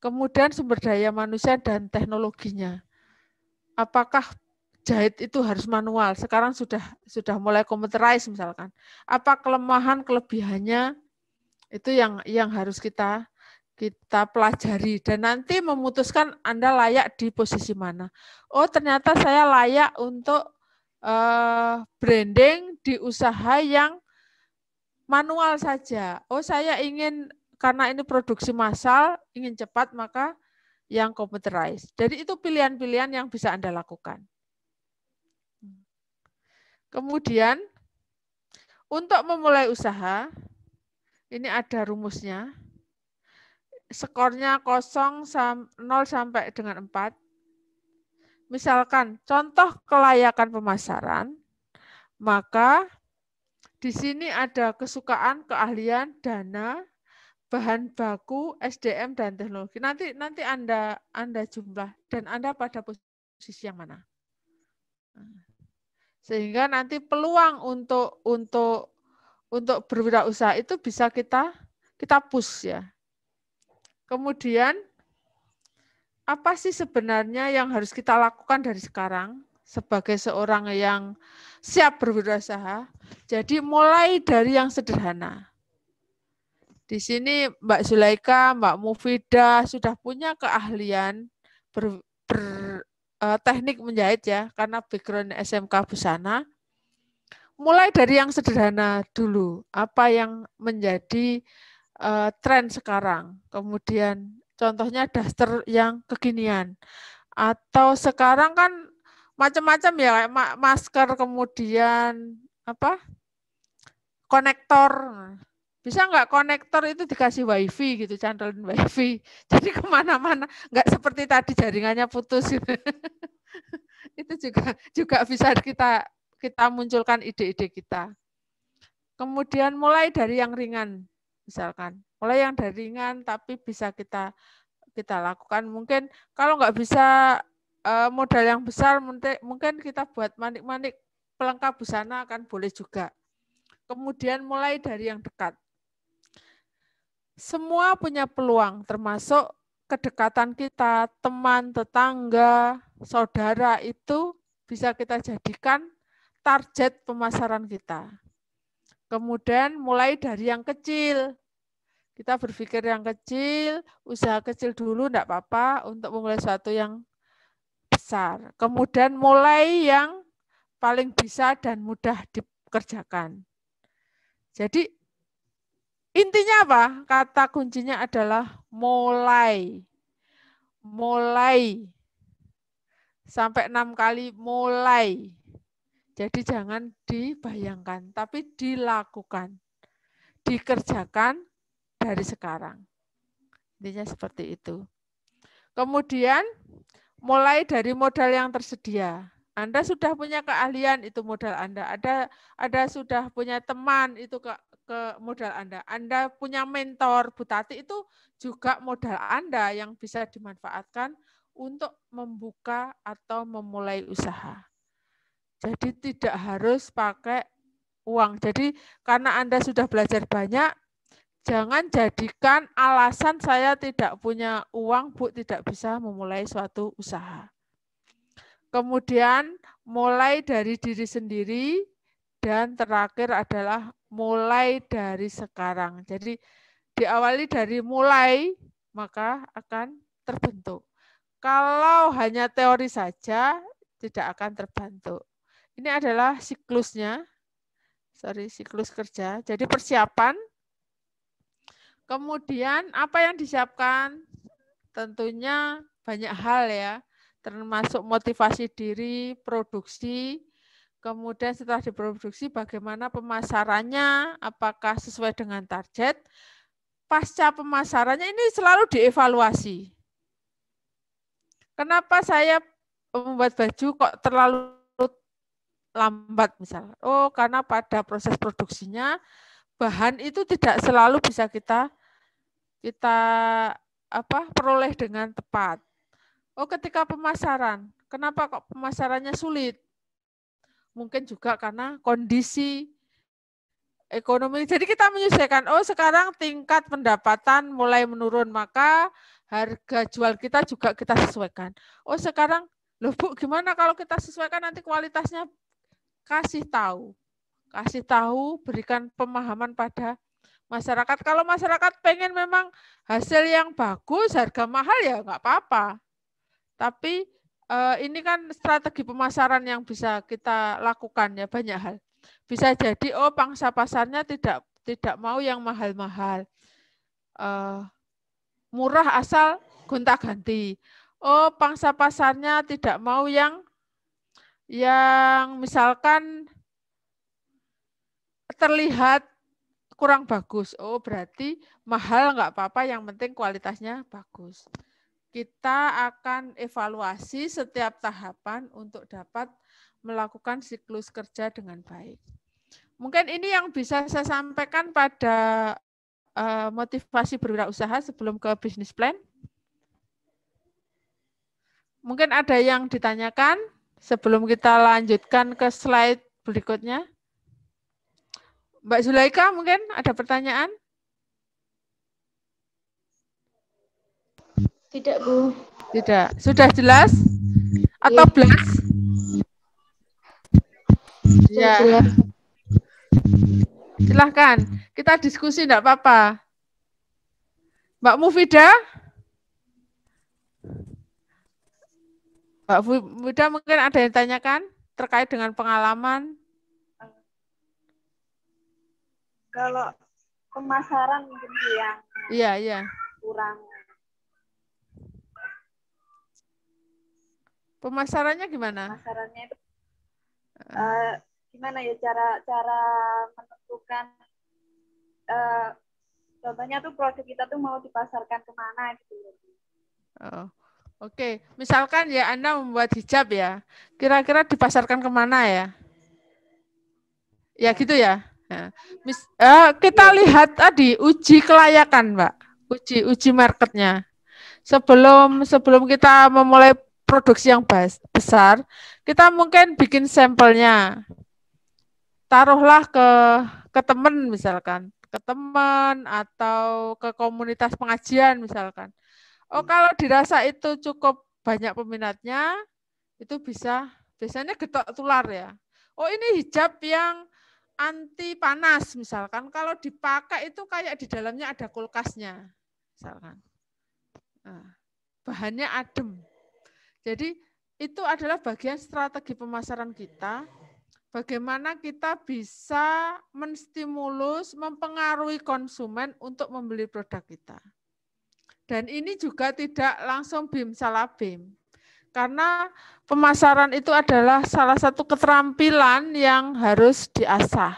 Kemudian sumber daya manusia dan teknologinya. Apakah jahit itu harus manual? Sekarang sudah mulai computerized misalkan. Apa kelemahan kelebihannya? Itu yang harus kita pelajari dan nanti memutuskan Anda layak di posisi mana. Oh, ternyata saya layak untuk branding di usaha yang manual saja. Oh, saya ingin, karena ini produksi massal, ingin cepat, maka yang computerized. Jadi itu pilihan-pilihan yang bisa Anda lakukan. Kemudian, untuk memulai usaha, ini ada rumusnya. Skornya 0 sampai dengan 4. Misalkan, contoh kelayakan pemasaran, maka di sini ada kesukaan, keahlian, dana, bahan baku, SDM, dan teknologi. Nanti Anda jumlah dan Anda pada posisi yang mana. Sehingga nanti peluang untuk berwirausaha itu bisa kita push ya. Kemudian apa sih sebenarnya yang harus kita lakukan dari sekarang sebagai seorang yang siap berwirausaha? Jadi mulai dari yang sederhana. Di sini Mbak Zulaika, Mbak Mufidah sudah punya keahlian teknik menjahit ya, karena background SMK Busana. Mulai dari yang sederhana dulu, apa yang menjadi tren sekarang. Kemudian contohnya daster yang kekinian. Atau sekarang kan macam-macam ya, kayak masker, kemudian konektor. Bisa nggak konektor itu dikasih wifi gitu, cantelin wifi. Jadi kemana-mana, nggak seperti tadi jaringannya putus. Gitu. Itu juga bisa kita munculkan ide-ide kita. Kemudian mulai dari yang ringan, misalkan. Mulai yang dari ringan tapi bisa kita lakukan. Mungkin kalau nggak bisa modal yang besar, mungkin kita buat manik-manik pelengkap busana akan boleh juga. Kemudian mulai dari yang dekat. Semua punya peluang, termasuk kedekatan kita, teman, tetangga, saudara itu bisa kita jadikan target pemasaran kita. Kemudian mulai dari yang kecil. Kita berpikir yang kecil, usaha kecil dulu enggak apa-apa untuk memulai sesuatu yang besar. Kemudian mulai yang paling bisa dan mudah dikerjakan. Jadi intinya apa? Kata kuncinya adalah mulai. Mulai. Sampai 6 kali mulai. Jadi jangan dibayangkan, tapi dilakukan. Dikerjakan dari sekarang. Intinya seperti itu. Kemudian mulai dari modal yang tersedia. Anda sudah punya keahlian, itu modal Anda. Ada sudah punya teman, itu ke modal Anda. Anda punya mentor, Bu Tati, itu juga modal Anda yang bisa dimanfaatkan untuk membuka atau memulai usaha. Jadi tidak harus pakai uang. Jadi karena Anda sudah belajar banyak, jangan jadikan alasan saya tidak punya uang, Bu, tidak bisa memulai suatu usaha. Kemudian mulai dari diri sendiri, dan terakhir adalah mulai dari sekarang. Jadi diawali dari mulai, maka akan terbentuk. Kalau hanya teori saja, tidak akan terbentuk. Ini adalah siklusnya, siklus kerja. Jadi persiapan. Kemudian apa yang disiapkan? Tentunya banyak hal ya, termasuk motivasi diri, produksi, kemudian setelah diproduksi bagaimana pemasarannya, apakah sesuai dengan target. Pasca pemasarannya ini selalu dievaluasi. Kenapa saya membuat baju kok terlalu lambat misalnya? Oh, karena pada proses produksinya bahan itu tidak selalu bisa kita peroleh dengan tepat. Oh, ketika pemasaran, kenapa kok pemasarannya sulit? Mungkin juga karena kondisi ekonomi. Jadi kita menyesuaikan, oh sekarang tingkat pendapatan mulai menurun, maka harga jual kita juga kita sesuaikan. Oh sekarang, loh Bu, gimana kalau kita sesuaikan nanti kualitasnya? Kasih tahu, berikan pemahaman pada masyarakat. Kalau masyarakat pengen memang hasil yang bagus, harga mahal ya nggak apa-apa. Tapi ini kan strategi pemasaran yang bisa kita lakukan ya, banyak hal. Bisa jadi oh pangsa pasarnya tidak mau yang mahal-mahal. Murah asal gonta-ganti. Oh pangsa pasarnya tidak mau yang misalkan terlihat kurang bagus. Oh berarti mahal nggak apa-apa, yang penting kualitasnya bagus. Kita akan evaluasi setiap tahapan untuk dapat melakukan siklus kerja dengan baik. Mungkin ini yang bisa saya sampaikan pada motivasi berwirausaha sebelum ke bisnis plan. Mungkin ada yang ditanyakan sebelum kita lanjutkan ke slide berikutnya. Mbak Zulaika mungkin ada pertanyaan? Tidak, Bu. Tidak. Sudah jelas? Atau belas? Ya. Jelas. Silahkan. Kita diskusi, enggak apa-apa. Mbak Mufida? Mbak Mufida mungkin ada yang tanyakan terkait dengan pengalaman? Kalau pemasaran mungkin yang kurang. Pemasarannya gimana? Pemasarannya itu gimana ya cara menentukan contohnya tuh produk kita tuh mau dipasarkan kemana gitu. Oh, oke. Misalkan ya Anda membuat hijab ya, kira-kira dipasarkan kemana ya? Ya gitu ya. Nah, kita lihat tadi uji kelayakan, Mbak. Uji marketnya. Sebelum kita memulai produksi yang besar, kita mungkin bikin sampelnya. Taruhlah ke teman misalkan, ke teman atau ke komunitas pengajian misalkan. Oh, kalau dirasa itu cukup banyak peminatnya, Itu biasanya getok tular ya. Oh, ini hijab yang anti panas misalkan. Kalau dipakai itu kayak di dalamnya ada kulkasnya misalkan. Nah, bahannya adem. Jadi itu adalah bagian strategi pemasaran kita. Bagaimana kita bisa menstimulus, mempengaruhi konsumen untuk membeli produk kita. Dan ini juga tidak langsung bim salah bim. Karena pemasaran itu adalah salah satu keterampilan yang harus diasah.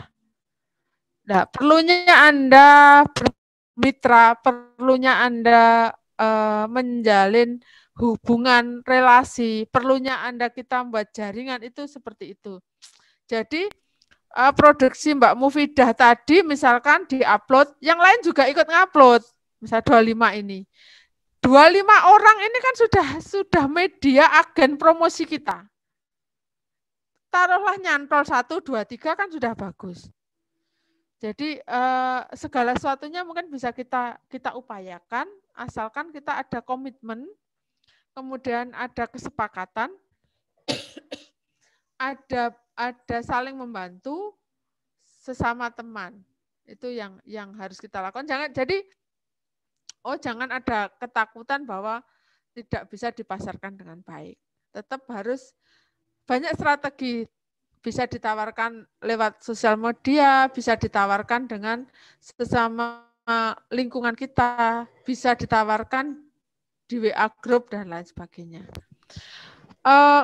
Nah, perlunya Anda bermitra, perlunya Anda menjalin hubungan relasi, perlunya kita membuat jaringan itu seperti itu. Jadi produksi Mbak Mufidah tadi misalkan diupload, yang lain juga ikut ngupload, misalnya 25 ini. 25 orang ini kan sudah media agen promosi kita. Taruhlah nyantol 1, 2, 3 kan sudah bagus. Jadi segala sesuatunya mungkin bisa kita upayakan, asalkan kita ada komitmen, kemudian ada kesepakatan, ada saling membantu sesama teman. Itu yang harus kita lakukan. Jangan ada ketakutan bahwa tidak bisa dipasarkan dengan baik. Tetap harus banyak strategi. Bisa ditawarkan lewat sosial media, bisa ditawarkan dengan sesama lingkungan kita, bisa ditawarkan di WA group dan lain sebagainya.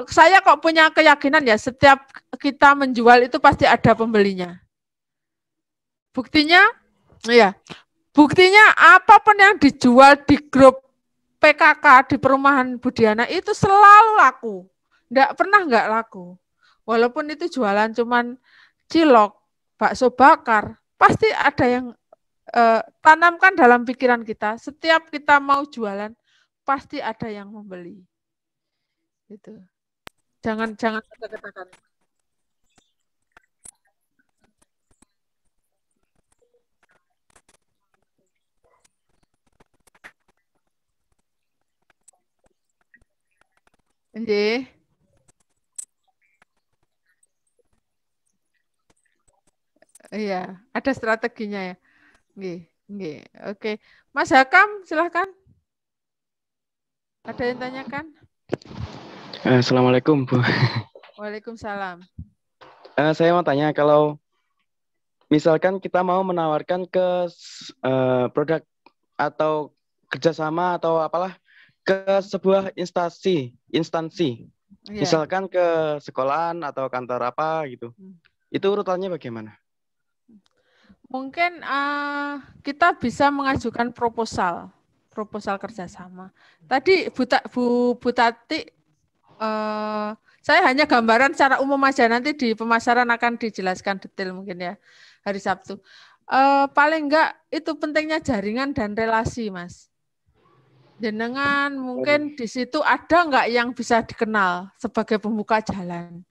Saya kok punya keyakinan ya, setiap kita menjual itu pasti ada pembelinya. Buktinya apapun yang dijual di grup PKK di perumahan Budiana itu selalu laku, enggak pernah enggak laku. Walaupun itu jualan cuman cilok, bakso bakar, pasti ada yang tanamkan dalam pikiran kita. Setiap kita mau jualan, pasti ada yang membeli. Gitu. Jangan kata-kata. Nggih. Iya, ada strateginya ya. Nggih. Oke. Mas Hakam, silahkan. Ada yang tanyakan? Assalamualaikum, Bu. Waalaikumsalam. Saya mau tanya, kalau misalkan kita mau menawarkan ke produk atau kerjasama atau apalah ke sebuah instansi, Yeah. misalkan ke sekolahan atau kantor apa gitu, itu urutannya bagaimana? Mungkin kita bisa mengajukan proposal kerjasama. Tadi Bu Tati, saya hanya gambaran secara umum aja, nanti di pemasaran akan dijelaskan detail mungkin ya hari Sabtu. Paling enggak itu pentingnya jaringan dan relasi, Mas. Jenengan mungkin di situ ada enggak yang bisa dikenal sebagai pembuka jalan.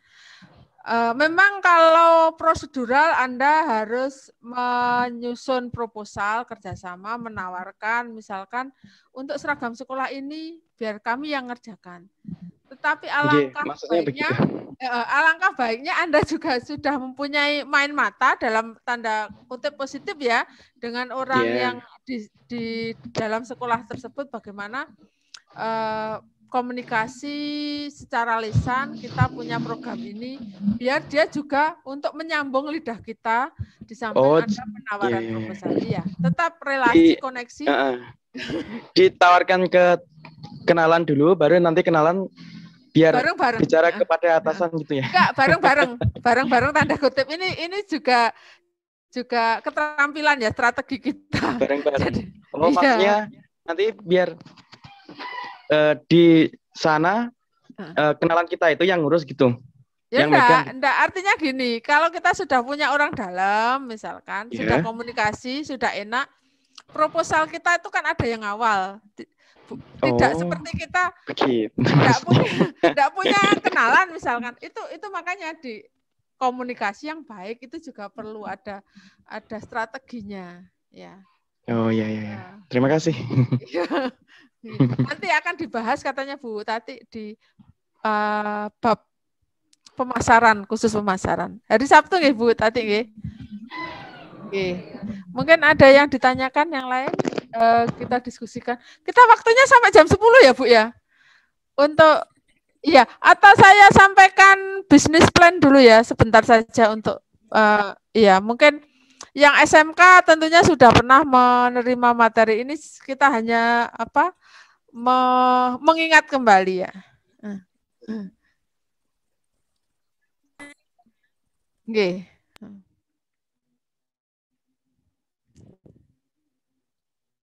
Memang kalau prosedural Anda harus menyusun proposal kerjasama, menawarkan misalkan untuk seragam sekolah ini biar kami yang ngerjakan. Tetapi alangkah baiknya Anda juga sudah mempunyai main mata dalam tanda kutip positif ya dengan orang yang di dalam sekolah tersebut, bagaimana komunikasi secara lisan, kita punya program ini, biar dia juga untuk menyambung lidah kita, di samping Anda penawaran proposal. Iya, tetap relasi, koneksi. Ditawarkan ke kenalan dulu, baru nanti kenalan biar bareng-bareng bicara kepada atasan gitu ya. Enggak, bareng-bareng tanda kutip. Ini juga keterampilan ya, strategi kita. Bareng-bareng. Maksudnya nanti biar di sana kenalan kita itu yang ngurus gitu. Ya enggak, artinya gini, kalau kita sudah punya orang dalam misalkan, sudah komunikasi, sudah enak, proposal kita itu kan ada yang awal. Tidak seperti kita tidak punya kenalan misalkan. Itu makanya di komunikasi yang baik itu juga perlu ada strateginya ya. Oh iya. Terima kasih. Nanti akan dibahas katanya Bu Tati di bab pemasaran, khusus pemasaran. Hari Sabtu nggih Bu Tati nggih. Oke. Mungkin ada yang ditanyakan yang lain, kita diskusikan. Kita waktunya sampai jam 10 ya Bu ya. Untuk iya, atau saya sampaikan bisnis plan dulu ya sebentar saja untuk iya, mungkin yang SMK tentunya sudah pernah menerima materi ini, kita hanya mengingat kembali ya. Oke.